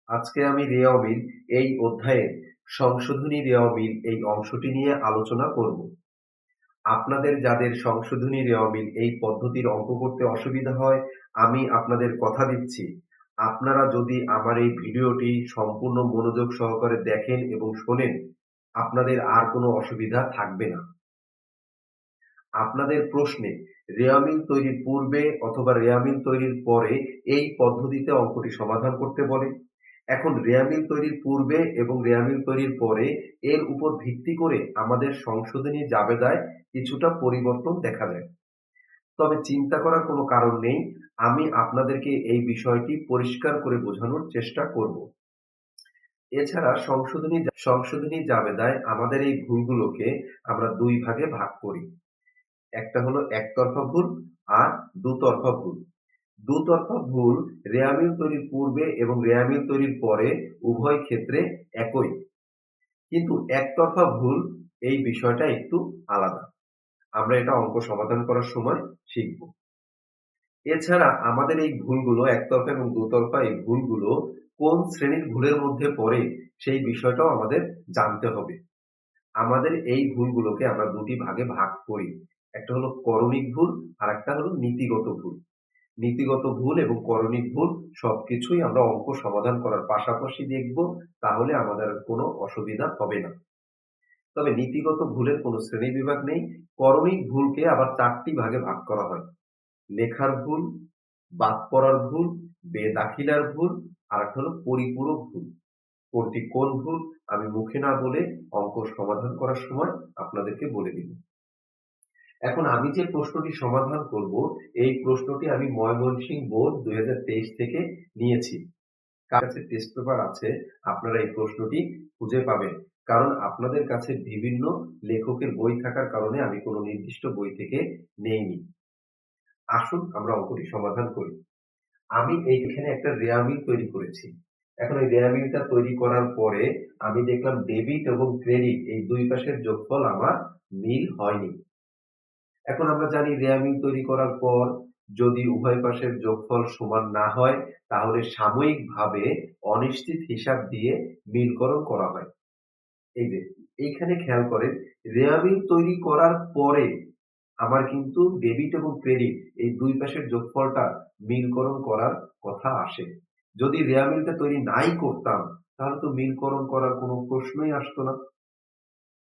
আজকে আমি রে অমিল এই অধ্যায়ের সংশোধনী রে অমিল এই অংশটি নিয়ে আলোচনা করব। আপনাদের যাদের সংশোধনী রে অমিল এই পদ্ধতির অঙ্ক করতে অসুবিধা হয়, আমি আপনাদের কথা দিচ্ছি, আপনারা যদি আমার এই ভিডিওটি সম্পূর্ণ মনোযোগ সহকারে দেখেন এবং শোনেন, আপনাদের আর কোনো অসুবিধা থাকবে না। আপনাদের প্রশ্নে রে অমিল তৈরির পূর্বে অথবা রে অমিল তৈরির পরে এই পদ্ধতিতে অঙ্কটি সমাধান করতে বলে। এখন রেয়ামিল তৈরির পূর্বে এবং রেয়ামিল তৈরির পরে এর উপর ভিত্তি করে আমাদের সংশোধনী জাবেদায় কিছুটা পরিবর্তন দেখা যায়। তবে চিন্তা করার কোনো কারণ নেই, আমি আপনাদেরকে এই বিষয়টি পরিষ্কার করে বোঝানোর চেষ্টা করব। এছাড়া সংশোধনী জাবেদায় আমাদের এই ভুলগুলোকে আমরা দুই ভাগে ভাগ করি। একটা হলো একতরফা ভুল আর দুতরফা ভুল। দুতরফা ভুল রেয়ামিল তৈরির পূর্বে এবং রেয়ামিল তৈরির পরে উভয় ক্ষেত্রে একই, কিন্তু একতরফা ভুল এই বিষয়টা একটু আলাদা। আমরা এটা অঙ্ক সমাধান করার সময় শিখব। এছাড়া আমাদের এই ভুলগুলো একতরফা এবং দুতরফা এই ভুলগুলো কোন শ্রেণীর ভুলের মধ্যে পড়ে সেই বিষয়টাও আমাদের জানতে হবে। আমাদের এই ভুলগুলোকে আমরা দুটি ভাগে ভাগ করি। একটা হলো করণিক ভুল আর একটা হলো নীতিগত ভুল। নীতিগত ভুল এবং করণিক ভুল সবকিছুই আমরা অঙ্ক সমাধান করার পাশাপাশি দেখব, তাহলে আমাদের কোনো অসুবিধা হবে না। তবে নীতিগত ভুলের কোনো শ্রেণীবিভাগ নেই। করণিক ভুলকে আবার ৪টি ভাগে ভাগ করা হয়। লেখার ভুল, বাদ পড়ার ভুল, বেদাখিলার ভুল, আর একটা হলো পরিপূরক ভুল। কোনটি কোন ভুল আমি মুখে না বলে অঙ্ক সমাধান করার সময় আপনাদেরকে বলে দিব। এখন আমি যে প্রশ্নটি সমাধান করব, এই প্রশ্নটি আমি ময়মনসিংহ বোর্ড ২০২৩ থেকে নিয়েছি। কাছে টেস্ট পেপার আছে, আপনারা এই প্রশ্নটি খুঁজে পাবেন। কারণ আপনাদের কাছে বিভিন্ন লেখকের বই থাকার কারণে আমি কোনো নির্দিষ্ট বই থেকে নেইনি। আসুন আমরা অঙ্কটি সমাধান করি। আমি এইখানে একটা রেয়ামিল তৈরি করেছি। এখন এই রেয়ামিলটা তৈরি করার পরে আমি দেখলাম ডেবিট এবং ক্রেডিট এই দুই পাশের যোগফল আমার মিল হয়নি। এখন আমরা জানি রেয়ামিল তৈরি করার পর যদি উভয় পাশের যোগফল সমান না হয়, তাহলে সাময়িকভাবে অনিশ্চিত হিসাব দিয়ে মিলকরণ করা হয়। এই যে এইখানে খেয়াল করেন, রেয়ামিল তৈরি করার পরে আমার কিন্তু ডেবিট এবং ক্রেডিট এই দুই পাশের যোগফলটা মিলকরণ করার কথা আসে। যদি রেয়ামিলটা তৈরি নাই করতাম, তাহলে তো মিলকরণ করার কোনো প্রশ্নই আসতো না।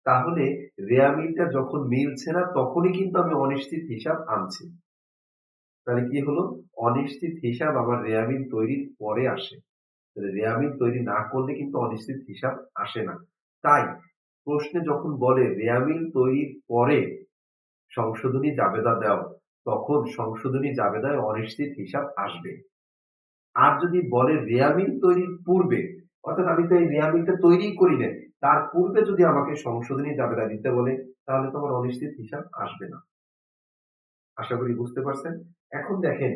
তাহলে রেয়ামিলটা যখন মিলছে না, তখনই কিন্তু আমি অনিশ্চিত হিসাব আনছি। তাহলে কি হলো, অনিশ্চিত হিসাব আমার রেয়ামিল তৈরির পরে আসে। তাহলে রেয়ামিল তৈরি না করলে কিন্তু অনিশ্চিত হিসাব আসে না। তাই প্রশ্নে যখন বলে রেয়ামিল তৈরির পরে সংশোধনী জাবেদা দাও, তখন সংশোধনী জাবেদায় অনিশ্চিত হিসাব আসবে। আর যদি বলে রেয়ামিল তৈরির পূর্বে, অর্থাৎ আমি তো এই রেয়ামিলটা তৈরিই করি নাই, তার পূর্বে যদি আমাকে সংশোধনী জাবেদা দিতে বলে, তাহলে তো আমার অনিশ্চিত হিসাব আসবে না। আশা করি বুঝতে পারছেন। এখন দেখেন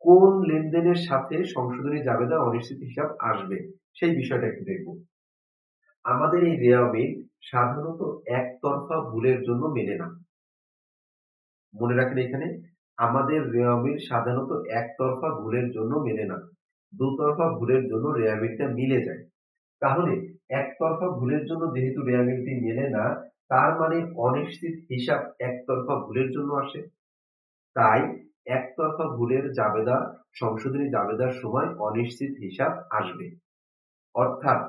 কোন লেনদেনের সাথে সংশোধনী জাবেদা অনিশ্চিত হিসাব আসবে সেই বিষয়টা একটু দেখব। আমাদের এই রেওয়ামিল সাধারণত একতরফা ভুলের জন্য মেলে না। মনে রাখেন এখানে আমাদের রেওয়ামিল সাধারণত একতরফা ভুলের জন্য মেলে না। দুতরফা ভুলের জন্য রেওয়ামিলটা মিলে যায়। তাহলে একতরফা ভুলের জন্য যেহেতু রেওয়ামিলটি মেলে না, তার মানে অনিশ্চিত হিসাব একতরফা ভুলের জন্য আসে। তাই একতরফা ভুলের জাবেদা সংশোধনী জাবেদার সময় অনিশ্চিত হিসাব আসবে। অর্থাৎ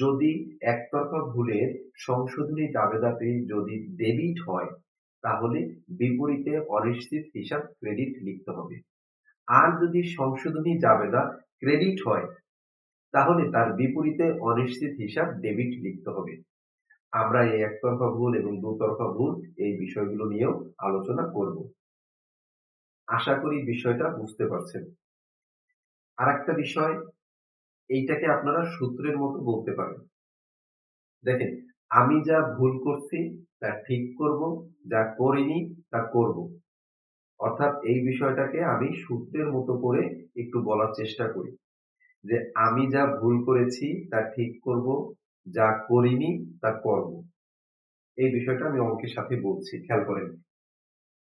যদি একতরফা ভুলের সংশোধনী জাবেদাতে যদি ডেবিট হয়, তাহলে বিপরীতে অনিশ্চিত হিসাব ক্রেডিট লিখতে হবে। আর যদি সংশোধনী জাবেদা ক্রেডিট হয়, তাহলে তার বিপরীতে অনিশ্চিত হিসাব ডেবিট লিখতে হবে। আমরা এই একতরফা ভুল এবং দুতরফা ভুল এই বিষয়গুলো নিয়েও আলোচনা করব। আশা করি বিষয়টা বুঝতে পারছেন। আরেকটা বিষয়, এইটাকে আপনারা সূত্রের মতো বলতে পারেন। দেখেন, আমি যা ভুল করছি তা ঠিক করব, যা করিনি তা করব। অর্থাৎ এই বিষয়টাকে আমি সূত্রের মতো করে একটু বলার চেষ্টা করি যে আমি যা ভুল করেছি তা ঠিক করব, যা করিনি তা করব। এই বিষয়টা আমি অঙ্কের সাথে বলছি, খেয়াল করেন।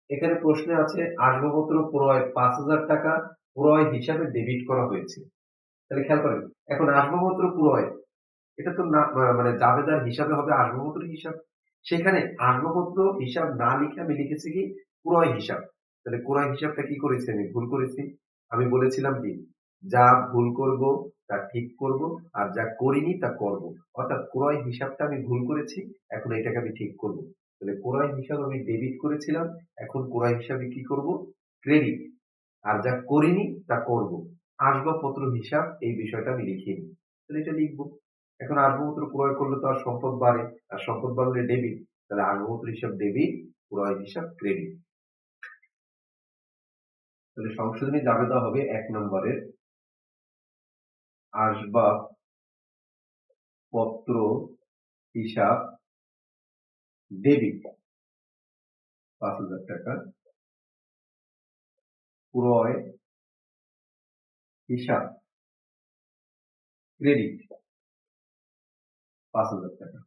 এখানে প্রশ্নে আছে আসবাবপত্র ক্রয় ৫,০০০ টাকা ক্রয় হিসাবে ডেবিট করা হয়েছে। তাহলে খেয়াল করেন, এখন আসবাবপত্র ক্রয় এটা তো না মানে জাবেদার হিসাবে হবে আসবাবপত্রের হিসাব। সেখানে আসবাবপত্র হিসাব না লিখে আমি লিখেছি কি ক্রয় হিসাব। তাহলে ক্রয় হিসাবটা কি করেছি আমি ভুল করেছি। আমি বলেছিলাম কি যা ভুল করব তা ঠিক করব আর যা করিনি তা করব। অর্থাৎ ক্রয় হিসাবটা আমি ভুল করেছি, এখন এটাকে আমি ঠিক করব। তাহলে ক্রয় হিসাব আমি ডেবিট করেছিলাম, এখন ক্রয় হিসাবে কি করব ক্রেডিট। আর যা করিনি তা করব। আসবাবপত্র হিসাব এই বিষয়টা আমি লিখিনি। তাহলে এটা লিখব। এখন আসবাবপত্র ক্রয় করলে তো আর সম্পদ বাড়ে, আর সম্পদ বাড়লে ডেবিট। তাহলে আসবাবপত্র হিসাব ডেবিট, ক্রয় হিসাব ক্রেডিট। তাহলে সংশোধনী জাবেদা হবে ১ নম্বরের আসবাবপত্র হিসাব ডেবিট ৫,০০০ টাকা, ক্রয় হিসাব ক্রেডিট ৫,০০০ টাকা।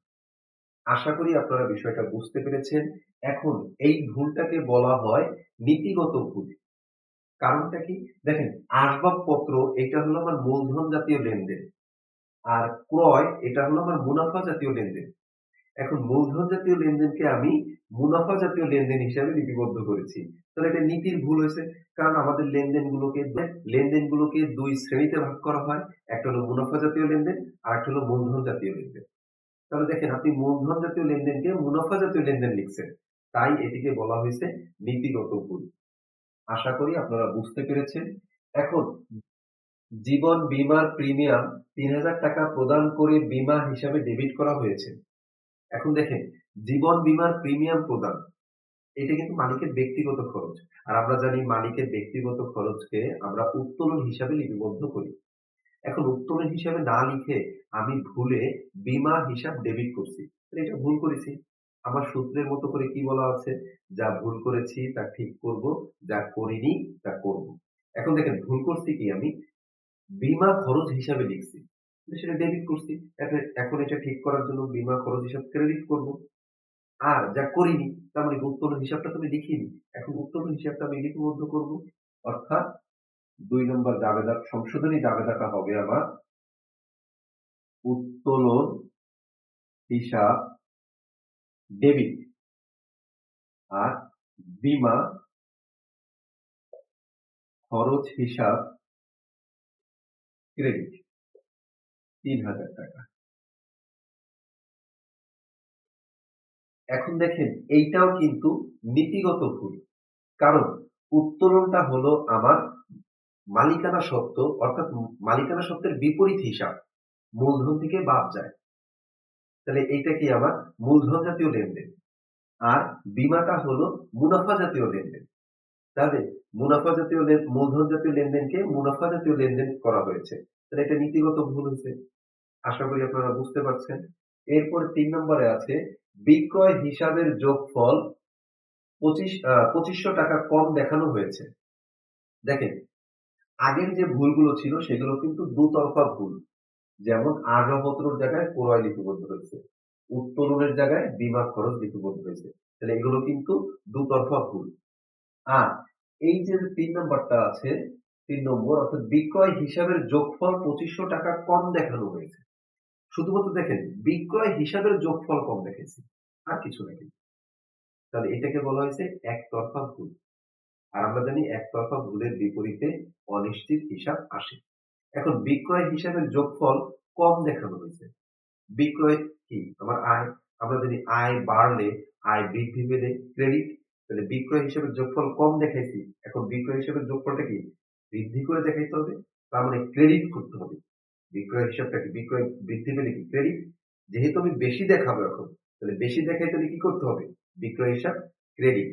আশা করি আপনারা বিষয়টা বুঝতে পেরেছেন। এখন এই ভুলটাকে বলা হয় নীতিগত ভুল। কারণটা কি? দেখেন আসবাবপত্র এটা হলো আমার মূলধন জাতীয় লেনদেন। আর ক্রয় এটা হলো আমার মুনাফা জাতীয় লেনদেন। এখন মূলধন জাতীয় লেনদেনকে আমি মুনাফা জাতীয় লেনদেন হিসাবে লিপিবদ্ধ করেছি। তাহলে এটা নীতির ভুল হয়েছে। কারণ আমাদের লেনদেনগুলোকে ২ শ্রেণীতে ভাগ করা হয়। একটা হলো মুনাফা জাতীয় লেনদেন, আরেকটা হলো মূলধন জাতীয় লেনদেন। তাহলে দেখেন আপনি মূলধন জাতীয় লেনদেনকে মুনাফা জাতীয় লেনদেন লিখছেন। তাই এটিকে বলা হয়েছে নীতিগত ভুল। আশা করি আপনারা বুঝতে পেরেছেন। এখন জীবন বীমার প্রিমিয়াম ৩,০০০ টাকা প্রদান করে বীমা হিসাবে ডেবিট করা হয়েছে। এখন দেখেন জীবন বীমার প্রিমিয়াম প্রদান এটা কিন্তু মালিকের ব্যক্তিগত খরচ। আর আমরা জানি মালিকের ব্যক্তিগত খরচকে আমরা উত্তোলন হিসাবে লিপিবদ্ধ করি। এখন উত্তোলন হিসাবে না লিখে আমি ভুলে বীমা হিসাব ডেবিট করছি। তাহলে এটা ভুল করেছি। আমার সূত্রের মতো করে কি বলা আছে? যা ভুল করেছি তা ঠিক করব, যা করিনি তা করব। এখন দেখেন ভুল করছি কি আমি? বীমা খরচ হিসাবে লিখছি। কিন্তু সেটা ডেবিট করছি। এখন এটা ঠিক করার জন্য বীমা খরচ হিসাব ক্রেডিট করব। আর যা করিনি তার মানে উত্তোলন হিসাবটা তো আমি লিখিনি। এখন উত্তোলন হিসাবটা আমি লিপিবদ্ধ করব। অর্থাৎ ২ নম্বর সংশোধনী জাবেদাটা হবে আমার উত্তোলন হিসাব ডেবিট আর বীমা খরচ হিসাব ক্রেডিট ৩,০০০ টাকা। এখন দেখেন এইটাও কিন্তু নীতিগত ভুল। কারণ উত্তোলনটা হলো আমার মালিকানা সত্ত্ব অর্থাৎ মালিকানা সত্ত্বের বিপরীত হিসাব। মূলধন থেকে বাদ যায়। তাহলে এইটা কি আমার মূলধন জাতীয় লেনদেন। আর বীমাটা হলো মুনাফা জাতীয় লেনদেন। তাহলে মূলধন জাতীয় লেনদেনকে মুনাফা জাতীয় লেনদেন করা হয়েছে। তাহলে এটা নীতিগত ভুল হয়েছে। আশা করি আপনারা বুঝতে পারছেন। এরপর ৩ নম্বরে আছে বিক্রয় হিসাবের যোগফল ২৫০০ টাকা কম দেখানো হয়েছে। দেখেন আগের যে ভুলগুলো ছিল সেগুলো কিন্তু দুতরফা ভুল। যেমন আসবাবপত্রের জায়গায় ক্রয় লিপিবদ্ধ হয়েছে। উত্তোলনের জায়গায় বীমা খরচ লিপিবদ্ধ হয়েছে। তাহলে এগুলো কিন্তু দুতরফা ভুল। আর এই যে ৩ নম্বরটা আছে, ৩ নম্বর অর্থাৎ বিক্রয় হিসাবের যোগফল ২৫০০ টাকা কম দেখানো হয়েছে। শুধুমাত্র দেখেন বিক্রয় হিসাবের যোগফল কম দেখেছি। আর কিছু না কিন্তু। তাহলে এটাকে বলা হয়েছে একতরফা ভুল। আর আমরা জানি একতরফা ভুলের বিপরীতে অনিশ্চিত হিসাব আসে। এখন বিক্রয় হিসাবের যোগফল কম দেখানো হয়েছে। বিক্রয় কি? আমার আয়। আমরা জানি আয় বাড়লে আয় বৃদ্ধি পেলে ক্রেডিট। তাহলে বিক্রয় হিসাবের যোগফল কম দেখাইছি। এখন বিক্রয় হিসাবের যোগফলটা কি? বৃদ্ধি করে দেখাইতে হবে। তার মানে ক্রেডিট করতে হবে। বিক্রয় হিসাবটা কি? বিক্রয় বৃদ্ধি পেলে কি? ক্রেডিট। যেহেতু আমি বেশি দেখাবো এখন, তাহলে বেশি দেখাইতে হলে কি করতে হবে? বিক্রয় হিসাব ক্রেডিট।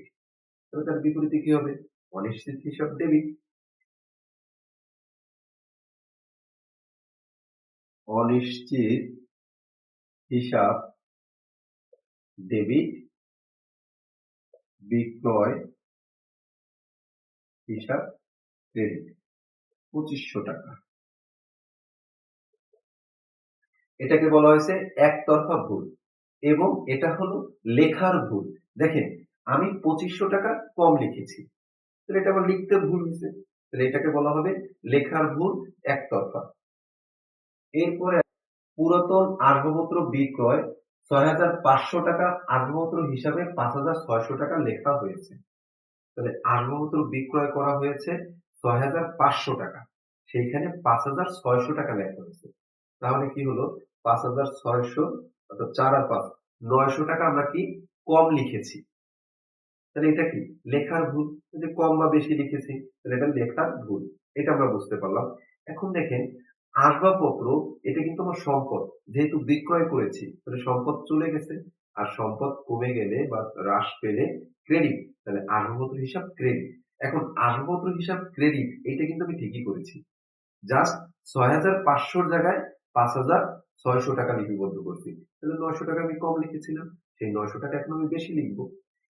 তাহলে তার বিপরীতে কি হবে? অনিশ্চিত হিসাব ডেবিট। অনিশ্চিত হিসাব ডেবিট, বিক্রয় হিসাব ক্রেডিট ২৫০০ টাকা। এটাকে বলা হয়েছে একতরফা ভুল এবং এটা হলো লেখার ভুল। দেখেন আমি ২৫০০ টাকা কম লিখেছি। তাহলে এটা আমার লিখতে ভুল হয়েছে। তাহলে এটাকে বলা হবে লেখার ভুল একতরফা। এরপরে পুরাতন আসবাবপত্র বিক্রয় ৬,৫০০ টাকা, আসবাবপত্র হিসাবে ৫,৬০০ টাকা লেখা হয়েছে। তাহলে আসবাবপত্র বিক্রয় করা হয়েছে ৬,৫০০ টাকা, সেইখানে ৫,৬০০ টাকা লেখা হয়েছে। তাহলে কি হলো, ৫,৬০০ অর্থাৎ ৪ আর ৫ ৯০০ টাকা আমরা কি কম লিখেছি। তাহলে এটা কি লেখার ভুল, যে কম বা বেশি লিখেছি, তাহলে এটা লেখার ভুল, এটা আমরা বুঝতে পারলাম। এখন দেখেন, আসবাবপত্র এটা কিন্তু আমার সম্পদ, যেহেতু বিক্রয় করেছি তাহলে সম্পদ চলে গেছে, আর সম্পদ কমে গেলে বা হ্রাস পেলে ক্রেডিট, তাহলে আসবাবপত্র হিসাব ক্রেডিট। এখন আসবাবপত্র হিসাব ক্রেডিট এটা কিন্তু আমি ঠিকই করেছি, জাস্ট ৬,৫০০ জায়গায় ৫,৬০০ টাকা লিপিবদ্ধ করছি, তাহলে ৯০০ টাকা আমি কম লিখেছিলাম, সেই ৯০০ টাকা এখন আমি বেশি লিখবো।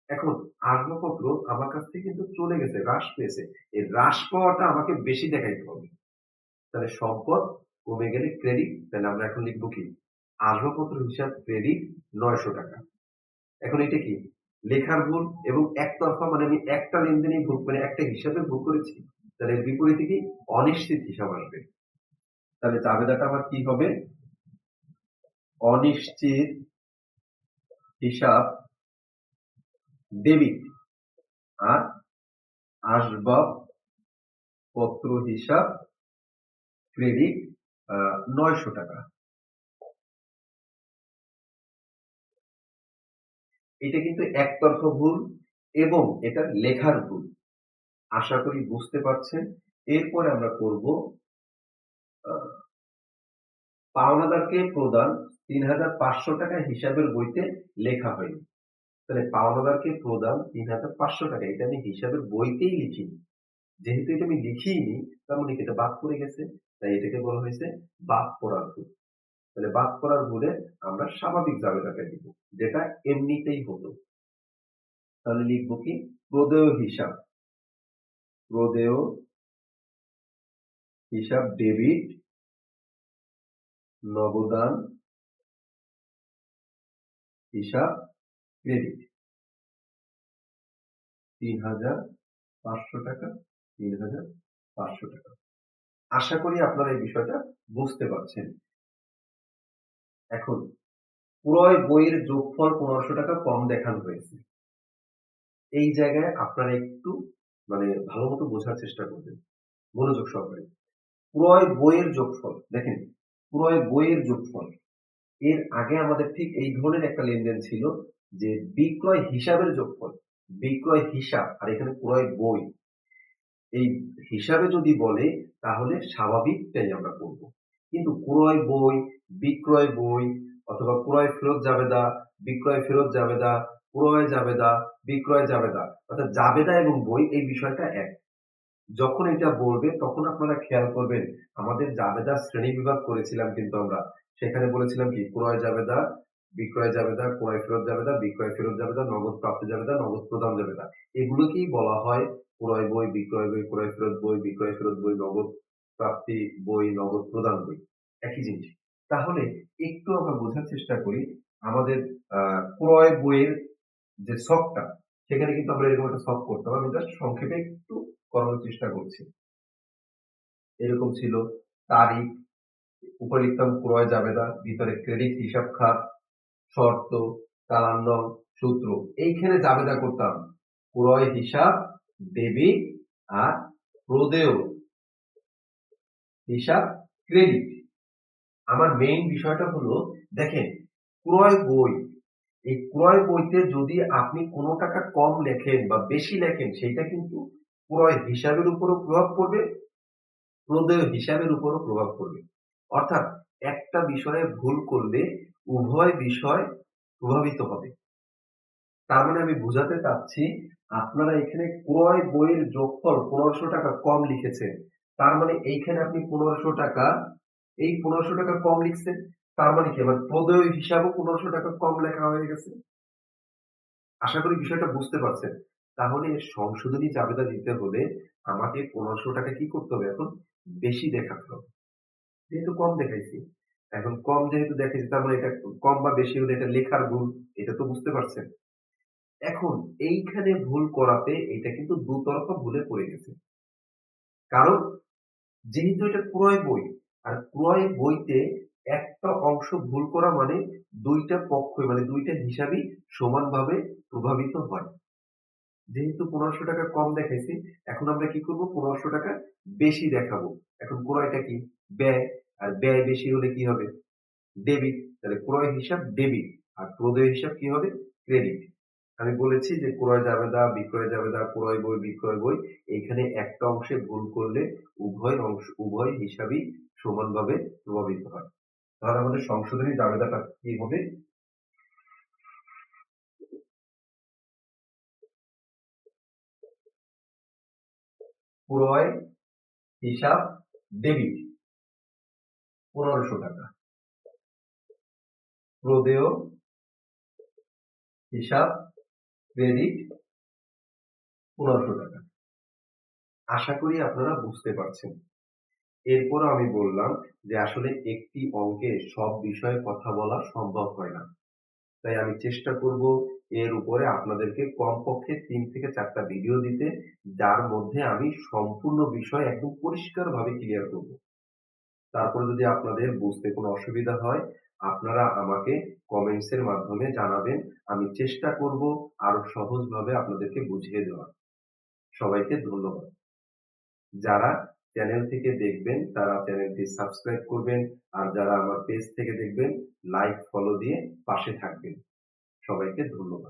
এখন আসবাবপত্র আমার কাছ থেকে কিন্তু চলে গেছে, হ্রাস পেয়েছে। এই হ্রাস পাওয়াটা আমাকে বেশি দেখাইতে হবে। তাহলে সম্পদ কমে গেলে ক্রেডিট, তাহলে আমরা এখন লিখবো কি আসবাবপত্র হিসাব ক্রেডিট ৯০০ টাকা। এখন এটা কি লেখার ভুল এবং একতরফা, মানে আমি একটা লেনদেনেই ভুল, মানে একটা হিসাবে ভুল করেছি। তাহলে এর বিপরীতে কি অনিশ্চিত হিসাব আসবে। তাহলে জাবেদাটা আমার কি হবে, অনিশ্চিত হিসাব ডেবিট, আর আসবাবপত্র হিসাব ক্রেডিট ৯০০ টাকা। এটা কিন্তু একতরফা ভুল এবং এটা লেখার ভুল। আশা করি বুঝতে পারছেন। এরপরে আমরা করব পাওনাদারকে প্রদান ৩,৫০০ টাকা হিসাবের বইতে লেখা হয়নি। তাহলে পাওনাদারকে প্রদান ৩,৫০০ টাকা, এটা আমি হিসাবের বইতেই লিখিনি। যেহেতু এটা আমি লিখিনি, তার মানে এটা বাদ পড়ে গেছে, তাই এটাকে বলা হয়েছে বাদ পড়ার ভুল। তাহলে বাদ পড়ার ভুলে আমরা স্বাভাবিক জাবেদাটা দিব, যেটা এমনিতেই হতো। তাহলে লিখবো কি প্রদেয় হিসাব, প্রদেয় হিসাব ডেবিট, নগদান হিসাব ক্রেডিট ৩,৫০০ টাকা, ৩,৫০০ টাকা। আশা করি আপনারা এই বিষয়টা বুঝতে পারছেন। এখন ক্রয় বইয়ের যোগফল ১৫০০ টাকা কম দেখানো হয়েছে। এই জায়গায় আপনারা একটু মানে ভালো মতো বোঝার চেষ্টা করবেন, মনোযোগ সহকারে। ক্রয় বইয়ের যোগফল দেখেন, ক্রয় বইয়ের যোগফল, এর আগে আমাদের ঠিক এই ধরনের একটা লেনদেন ছিল, যে বিক্রয় হিসাবের যোগফল, বিক্রয় হিসাব, আর এখানে ক্রয় বই। এই হিসাবে যদি বলে তাহলে স্বাভাবিকটাই আমরা করব, কিন্তু ক্রয় বই, বিক্রয় বই, অথবা ক্রয় ফেরত জাবেদা, বিক্রয় ফেরত জাবেদা, ক্রয় জাবেদা, বিক্রয় জাবেদা, অর্থাৎ জাবেদা এবং বই এই বিষয়টা এক। যখন এটা বলবে তখন আপনারা খেয়াল করবেন, আমাদের জাবেদা শ্রেণীবিভাগ করেছিলাম কিন্তু আমরা, সেখানে বলেছিলাম কি ক্রয় জাবেদা, বিক্রয় জাবেদা, ক্রয় ফেরত জাবেদা, বিক্রয় ফেরত জাবেদা, নগদ প্রাপ্তি জাবেদা, নগদ প্রদান জাবেদা। এগুলোকেই বলা হয় ক্রয় বই, বিক্রয় বই, ক্রয় ফেরত বই, বিক্রয় ফেরত বই, নগদ প্রাপ্তি বই, নগদ প্রদান বই, একই জিনিস। তাহলে একটু আমরা বোঝার চেষ্টা করি, আমাদের ক্রয় বইয়ের যে ছকটা, সেখানে কিন্তু আমরা এরকম একটা ছক করতাম, আমি জাস্ট সংক্ষেপে একটু করানোর চেষ্টা করছি। এরকম ছিল তারিখ, উপরে লিখতাম ক্রয় জাবেদা, ভিতরে ক্রেডিট হিসাব খাত, শর্ত, চালান নং, সূত্র। এইখানে জাবেদা করতাম ক্রয় হিসাব ডেবিট, আর প্রদেয় হিসাব ক্রেডিট। আমার মেইন বিষয়টা হলো, দেখেন ক্রয় বই, এই ক্রয় বইতে যদি আপনি কোনো টাকা কম লেখেন বা বেশি লেখেন, সেটা কিন্তু ক্রয় হিসাবের উপরও প্রভাব পড়বে, প্রদেয় হিসাবের উপরও প্রভাব পড়বে। অর্থাৎ একটা বিষয়ে ভুল করলে উভয় বিষয় প্রভাবিত হবে। তার মানে আমি বুঝাতে চাচ্ছি, আপনারা এখানে ক্রয় বইয়ের যোগফল ১৫০০ টাকা কম লিখেছেন। তার মানে এইখানে আপনি ১৫০০ টাকা, এই ১৫০০ টাকা কম লিখছেন। তার মানে কি আমার প্রদেয় হিসাবও ১৫০০ টাকা কম লেখা হয়ে গেছে। আশা করি বিষয়টা বুঝতে পারছেন। তাহলে সংশোধনী জাবেদা দিতে হলে আমাকে ১৫০০ টাকা কি করতে হবে এখন? বেশি দেখাতে হবে। যেহেতু কম দেখাইছি। এখন কম যেহেতু দেখাইছি, তার মানে এটা কম বা বেশি হলে এটা লেখার ভুল। এটা তো বুঝতে পারছেন। এখন এইখানে ভুল করাতে এটা কিন্তু দুতরফা ভুলে পড়ে গেছে। কারণ যেহেতু এটা ক্রয় বই, আর ক্রয় বইতে একটা অংশ ভুল করা মানে ২ টা পক্ষই মানে ২ টা হিসাবই সমানভাবে প্রভাবিত হয়। যেহেতু ৳১৫০০ কম দেখাইছি, এখন আমরা কি করব? ৳১৫০০ বেশি দেখাবো। এখন ক্রয়টা কি? ব্যয়। আর ব্যয় বেশি হলে কি হবে? ডেবিট। তাহলে ক্রয় হিসাব ডেবিট। আর প্রদেয় হিসাব কি হবে? ক্রেডিট। আমি বলেছি যে ক্রয় জাবেদা, বিক্রয় জাবেদা, ক্রয় বই, বিক্রয় বই এইখানে একটা অংশে ভুল করলে উভয় হিসাবই সমানভাবে প্রভাবিত হয়। তাহলে আমাদের সংশোধনী জাবেদাটা কি হবে? ক্রয় হিসাব ডেবিট ৳১৫০০। প্রদেয় হিসাব ক্রেডিট ৳১৫০০। আশা করি আপনারা বুঝতে পারছেন। এরপরও আমি বললাম যে আসলে একটি অঙ্কে সব বিষয়ে কথা বলা সম্ভব হয় না। তাই আমি চেষ্টা করব এর উপরে আপনাদেরকে কমপক্ষে ৩ থেকে ৪ টা ভিডিও দিতে, যার মধ্যে আমি সম্পূর্ণ বিষয় একদম পরিষ্কারভাবে ক্লিয়ার করব। তারপরে যদি আপনাদের বুঝতে কোনো অসুবিধা হয়, আপনারা আমাকে কমেন্টস এর মাধ্যমে জানাবেন। আমি চেষ্টা করব আরো সহজভাবে আপনাদেরকে বুঝিয়ে দেওয়ার। সবাইকে ধন্যবাদ। যারা চ্যানেল থেকে দেখবেন তারা চ্যানেলটি সাবস্ক্রাইব করবেন। আর যারা আমার পেজ থেকে দেখবেন লাইক, ফলো দিয়ে পাশে থাকবেন। সবাইকে ধন্যবাদ।